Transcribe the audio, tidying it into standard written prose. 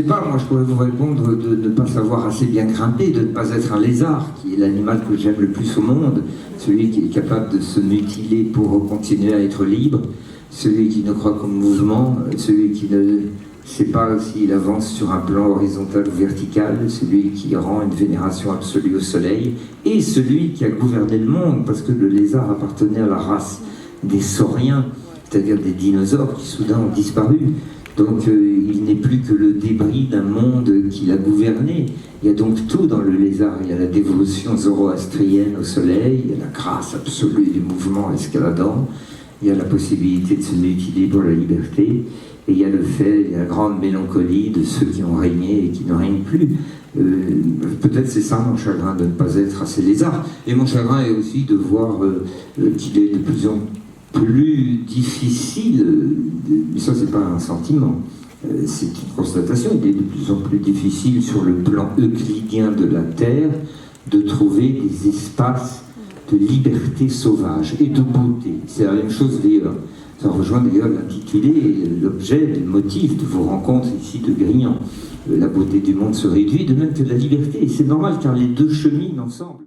Je sais pas, moi je pourrais vous répondre de ne pas savoir assez bien grimper, de ne pas être un lézard, qui est l'animal que j'aime le plus au monde, celui qui est capable de se mutiler pour continuer à être libre, celui qui ne croit qu'au mouvement, celui qui ne sait pas s'il avance sur un plan horizontal ou vertical, celui qui rend une vénération absolue au soleil, et celui qui a gouverné le monde, parce que le lézard appartenait à la race des sauriens, c'est-à-dire des dinosaures qui soudain ont disparu. Donc il n'est plus que le débris d'un monde qu'il a gouverné. Il y a donc tout dans le lézard. Il y a la dévotion zoroastrienne au soleil, il y a la grâce absolue du mouvement escaladant, il y a la possibilité de se mutiler pour la liberté, et il y a le fait, il y a la grande mélancolie de ceux qui ont régné et qui ne règnent plus. Peut-être c'est ça mon chagrin, de ne pas être assez lézard. Et mon chagrin est aussi de voir qu'il est de plus en plus difficile, mais ça c'est pas un sentiment, c'est une constatation, il est de plus en plus difficile sur le plan euclidien de la Terre de trouver des espaces de liberté sauvage et de beauté. C'est la même chose d'ailleurs, ça rejoint d'ailleurs l'intitulé et l'objet, le motif de vos rencontres ici de Grignan. La beauté du monde se réduit, de même que la liberté, et c'est normal car les deux cheminent ensemble.